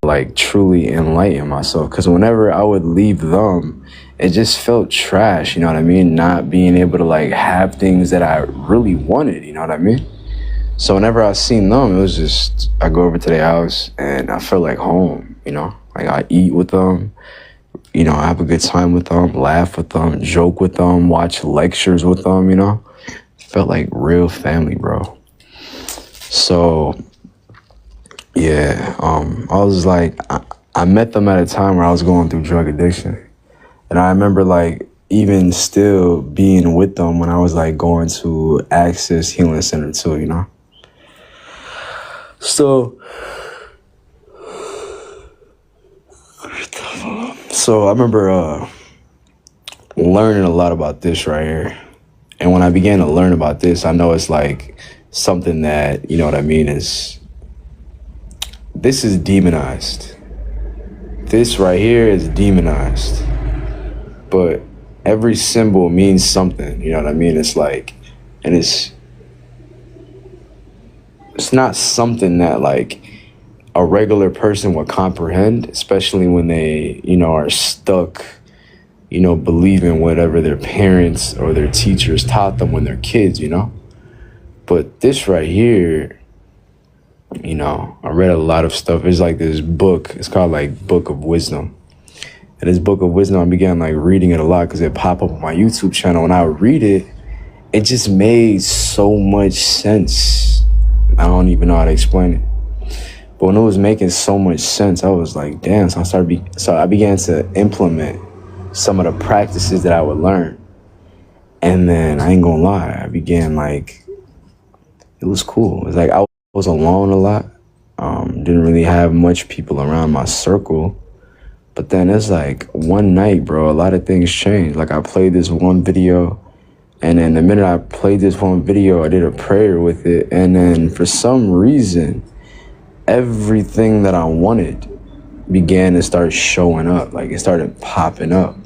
like truly enlighten myself, because whenever I would leave them, it just felt trash, you know what I mean? Not being able to like have things that I really wanted, you know what I mean? So whenever I seen them, it was just, I go over to their house and I feel like home, you know? Like I eat with them, you know, I have a good time with them, laugh with them, joke with them, watch lectures with them, you know? Felt like real family, bro. So yeah, I was like, I met them at a time where I was going through drug addiction. And I remember like even still being with them when I was like going to Access Healing Center too, you know? So I remember learning a lot about this right here. And when I began to learn about this, I know it's like something that, you know what I mean, this is demonized. This right here is demonized. But every symbol means something, you know what I mean? It's like, and it's not something that like a regular person would comprehend, especially when they, you know, are stuck, you know, believing whatever their parents or their teachers taught them when they're kids, you know? But this right here, you know, I read a lot of stuff. It's like this book, it's called like Book of Wisdom. And this Book of Wisdom, I began like reading it a lot because it popped up on my YouTube channel. When I read it, it just made so much sense. I don't even know how to explain it. But when it was making so much sense, I was like, damn. So I began to implement some of the practices that I would learn. And then I ain't gonna lie, I began like, it was cool. It's like I was alone a lot. Didn't really have much people around my circle. But then it's like one night, bro, a lot of things changed. Like I played this one video, and then the minute I played this one video, I did a prayer with it. And then for some reason, everything that I wanted began to start showing up. Like it started popping up.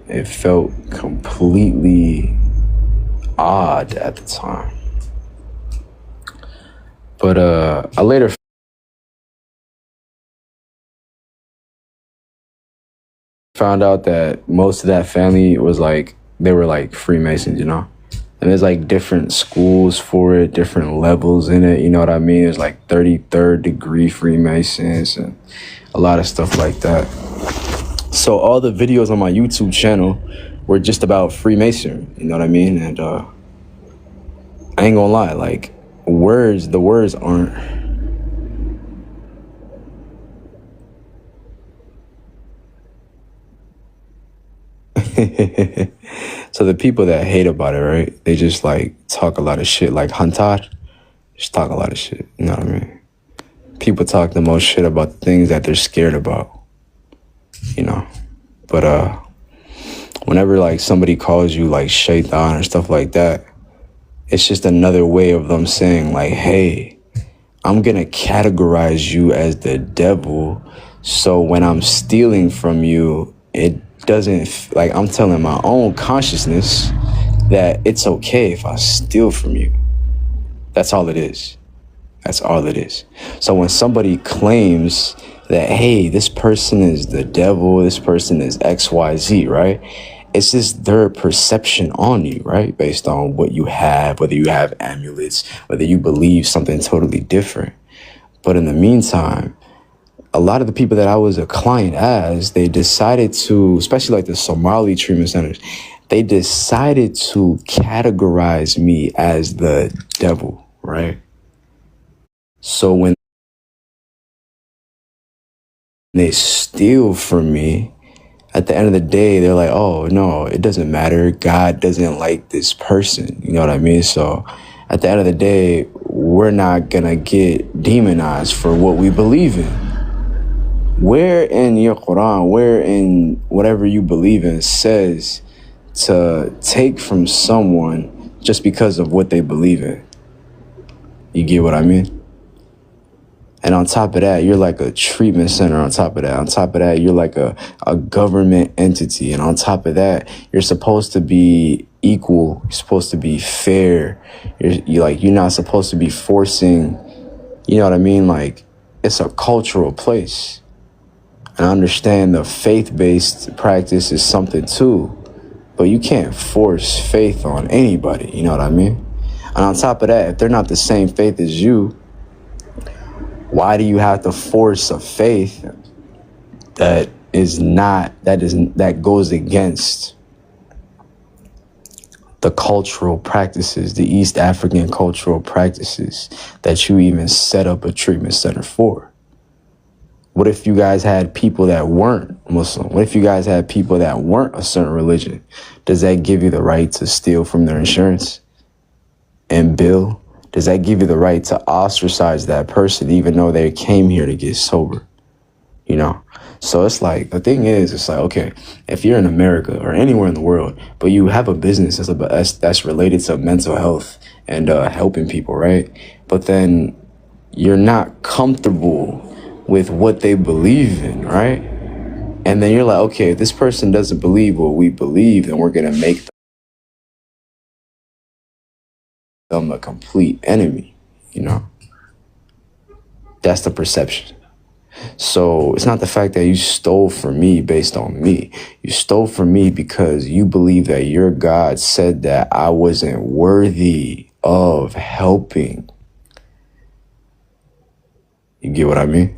It felt completely odd at the time. But I later found out that most of that family was like, they were like Freemasons, you know? And there's like different schools for it, different levels in it, you know what I mean? There's like 33rd degree Freemasons and a lot of stuff like that. So all the videos on my YouTube channel were just about Freemasonry, you know what I mean? And I ain't gonna lie, like the words aren't, so the people that hate about it, right? They just like talk a lot of shit, like Hantar, just talk a lot of shit, you know what I mean? People talk the most shit about the things that they're scared about, you know? But whenever like somebody calls you like shaitan or stuff like that, it's just another way of them saying like, hey, I'm gonna categorize you as the devil, so when I'm stealing from you, it doesn't, like I'm telling my own consciousness that it's okay if I steal from you. That's all it is. That's all it is. So when somebody claims that, hey, this person is the devil, this person is XYZ, right? It's just their perception on you, right? Based on what you have, whether you have amulets, whether you believe something totally different. But in the meantime, a lot of the people that I was a client as, they decided to, especially like the Somali treatment centers, they decided to categorize me as the devil, right? So when they steal from me, at the end of the day, they're like, oh, no, it doesn't matter. God doesn't like this person. You know what I mean? So at the end of the day, we're not going to get demonized for what we believe in. Where in your Quran, where in whatever you believe in says to take from someone just because of what they believe in? You get what I mean? And on top of that, you're like a treatment center on top of that. On top of that, you're like a government entity. And on top of that, you're supposed to be equal. You're supposed to be fair. You're not supposed to be forcing, you know what I mean? Like, it's a cultural place. And I understand the faith-based practice is something too, but you can't force faith on anybody, you know what I mean? And on top of that, if they're not the same faith as you, why do you have to force a faith that goes against the cultural practices, the East African cultural practices that you even set up a treatment center for? What if you guys had people that weren't Muslim? What if you guys had people that weren't a certain religion? Does that give you the right to steal from their insurance and bill? Does that give you the right to ostracize that person even though they came here to get sober? You know? So it's like, the thing is, it's like, okay, if you're in America or anywhere in the world, but you have a business that's related to mental health and helping people, right? But then you're not comfortable with what they believe in, right? And then you're like, okay, if this person doesn't believe what we believe, then we're going to make them a complete enemy, you know? That's the perception. So it's not the fact that you stole from me based on me. You stole from me because you believe that your God said that I wasn't worthy of helping. You get what I mean?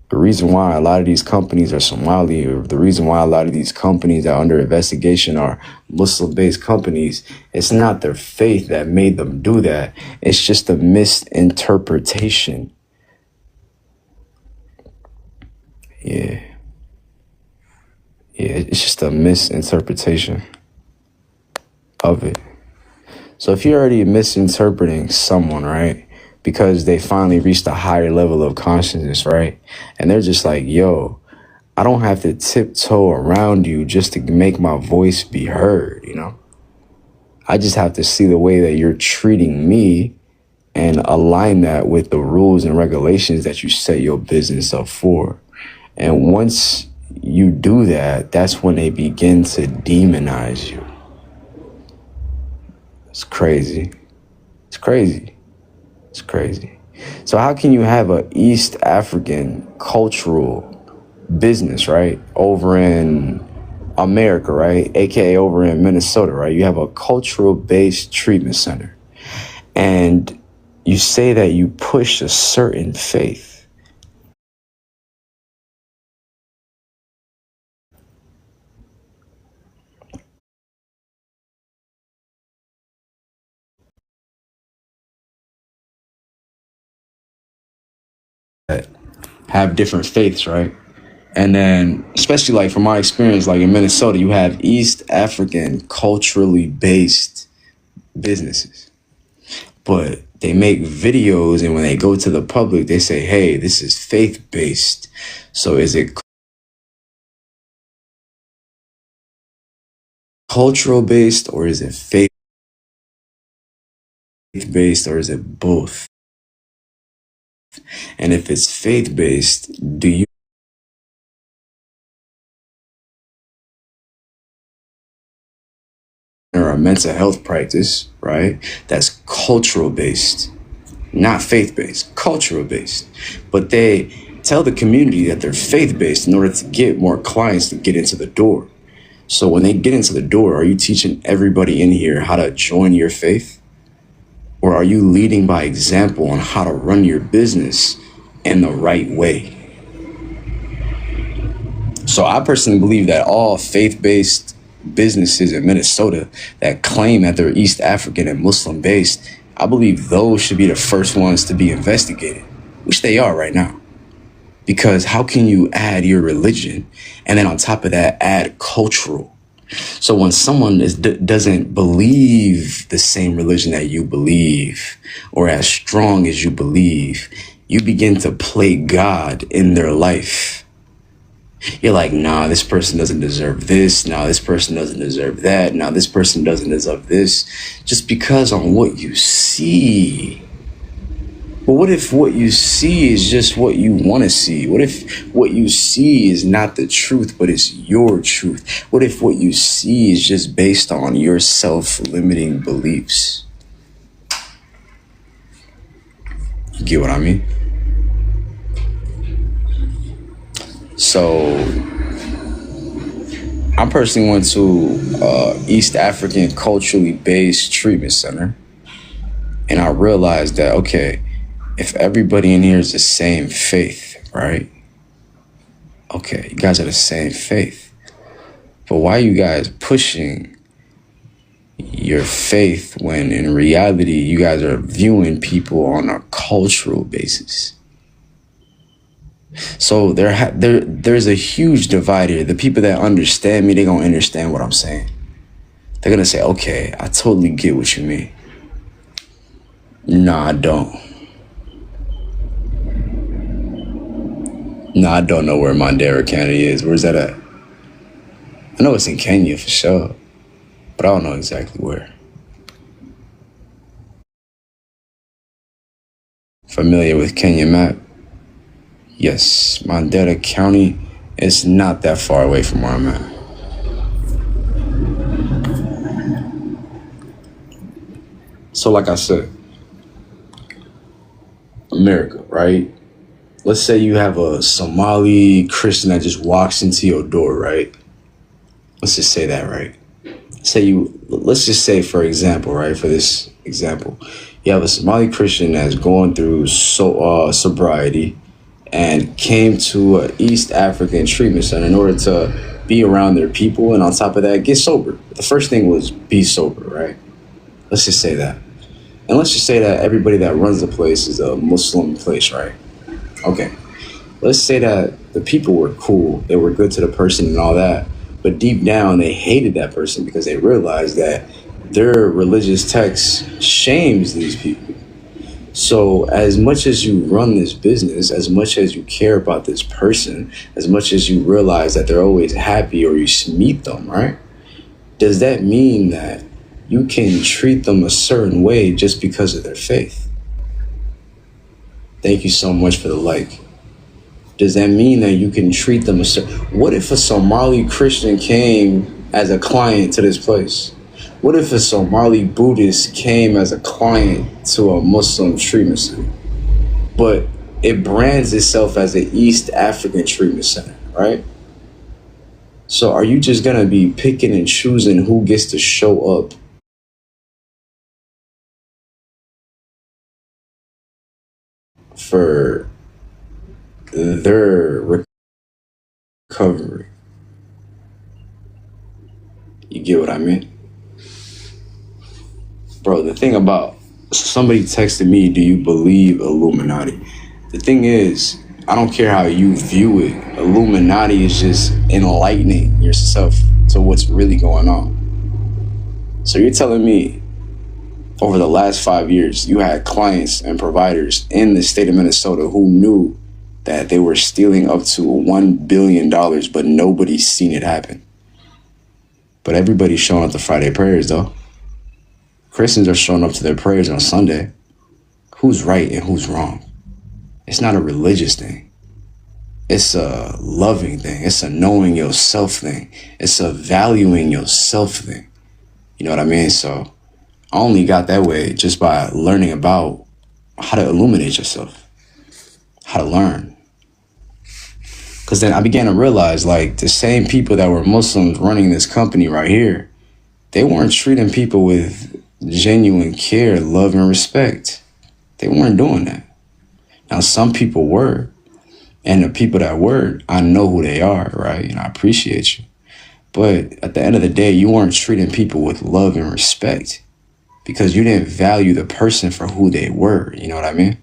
The reason why a lot of these companies are Somali, or the reason why a lot of these companies that are under investigation are Muslim-based companies, it's not their faith that made them do that. It's just a misinterpretation. Yeah, it's just a misinterpretation of it. So if you're already misinterpreting someone, right, because they finally reached a higher level of consciousness, right, and they're just like, yo, I don't have to tiptoe around you just to make my voice be heard, you know? I just have to see the way that you're treating me and align that with the rules and regulations that you set your business up for. And once you do that, that's when they begin to demonize you. It's crazy. It's crazy. It's crazy. So how can you have an East African cultural business, right, over in America, right, aka over in Minnesota, right? You have a cultural-based treatment center, and you say that you push a certain faith. Have different faiths, right? And then, especially like from my experience, like in Minnesota, you have East African culturally based businesses, but they make videos, and when they go to the public, they say, hey, this is faith based. So is it cultural based, or is it faith based, or is it both? And if it's faith based, do you or a mental health practice, right, that's cultural based, not faith based, cultural based, but they tell the community that they're faith based in order to get more clients to get into the door. So when they get into the door, are you teaching everybody in here how to join your faith? Or are you leading by example on how to run your business in the right way? So I personally believe that all faith-based businesses in Minnesota that claim that they're East African and Muslim-based, I believe those should be the first ones to be investigated, which they are right now. Because how can you add your religion and then on top of that add cultural? So when someone doesn't believe the same religion that you believe or as strong as you believe, you begin to play God in their life. You're like, nah, this person doesn't deserve this. Nah, this person doesn't deserve that. Nah, this person doesn't deserve this. Just because on what you see. But what if what you see is just what you want to see? What if what you see is not the truth, but it's your truth? What if what you see is just based on your self-limiting beliefs? You get what I mean? So I personally went to East African culturally based treatment center, and I realized that, okay, if everybody in here is the same faith, right? Okay, you guys are the same faith. But why are you guys pushing your faith when in reality you guys are viewing people on a cultural basis? So there's a huge divide here. The people that understand me, they're gonna understand what I'm saying. They're gonna say, okay, I totally get what you mean. Nah, I don't. Nah, I don't know where Mandera County is. Where's that at? I know it's in Kenya for sure, but I don't know exactly where. Familiar with Kenya map? Yes, Mandera County is not that far away from where I'm at. So like I said, America, right? Let's say you have a Somali Christian that just walks into your door, right? Let's just say that, right? Let's just say, for example, right? For this example, you have a Somali Christian that's going through sobriety and came to an East African treatment center in order to be around their people, and on top of that, get sober. The first thing was be sober, right? Let's just say that. And let's just say that everybody that runs the place is a Muslim place, right? Okay. Let's say that the people were cool, they were good to the person and all that, but deep down they hated that person because they realized that their religious text shames these people. So as much as you run this business, as much as you care about this person, as much as you realize that they're always happy or you meet them, right? Does that mean that you can treat them a certain way just because of their faith? Thank you so much for the like. Does that mean that you can treat them a certain... What if a Somali Christian came as a client to this place? What if a Somali Buddhist came as a client to a Muslim treatment center? But it brands itself as an East African treatment center, right? So are you just gonna be picking and choosing who gets to show up for their recovery? You get what I mean? Bro, the thing about... Somebody texted me, do you believe Illuminati? The thing is, I don't care how you view it. Illuminati is just enlightening yourself to what's really going on. So you're telling me over the last 5 years, you had clients and providers in the state of Minnesota who knew that they were stealing up to $1 billion, but nobody's seen it happen. But everybody's showing up to Friday prayers, though. Christians are showing up to their prayers on Sunday. Who's right and who's wrong? It's not a religious thing. It's a loving thing. It's a knowing yourself thing. It's a valuing yourself thing. You know what I mean? So I only got that way just by learning about how to illuminate yourself, how to learn. Because then I began to realize, like, the same people that were Muslims running this company right here, they weren't treating people with genuine care, love, and respect. They weren't doing that. Now, some people were, and the people that were, I know who they are, right? And I appreciate you. But at the end of the day, you weren't treating people with love and respect because you didn't value the person for who they were. You know what I mean?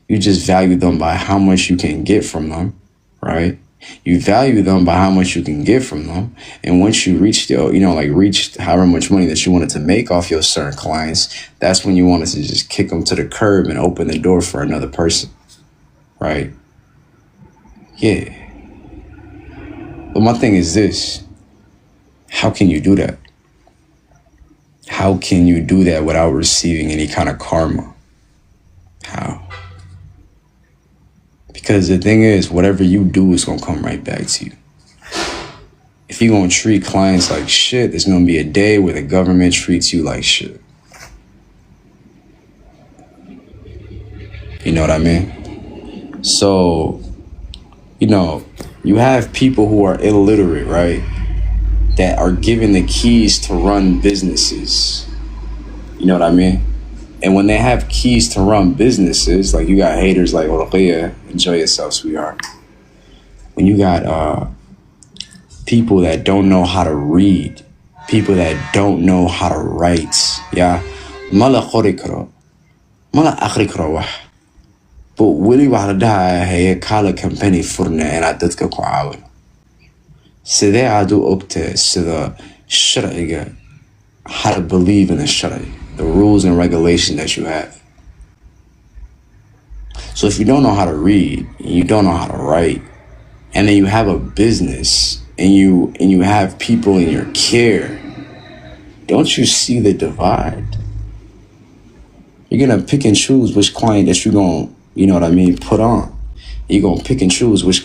You just value them by how much you can get from them, right? You value them by how much you can get from them. And once you reached, reached however much money that you wanted to make off your certain clients, that's when you wanted to just kick them to the curb and open the door for another person, right? Yeah. But my thing is this. How can you do that? How can you do that without receiving any kind of karma? How? Because the thing is, whatever you do is going to come right back to you. If you're going to treat clients like shit, there's going to be a day where the government treats you like shit. You know what I mean? So, You have people who are illiterate, right? That are given the keys to run businesses. You know what I mean? And when they have keys to run businesses, like you got haters like, oh, yeah, enjoy yourself, sweetheart. When you got people that don't know how to read, people that don't know how to write, yeah, mala qori karo, mala akhri karo wax. But weli waxa la dhahaa hay kala company furna inaad dadka ku caawin. Sidee aad u ogtay sida sharciga, how to believe in the shari, the rules and regulations that you have. So if you don't know how to read, and you don't know how to write, and then you have a business and you have people in your care, don't you see the divide? You're gonna pick and choose which client that you're gonna, you know what I mean, put on. You're gonna pick and choose which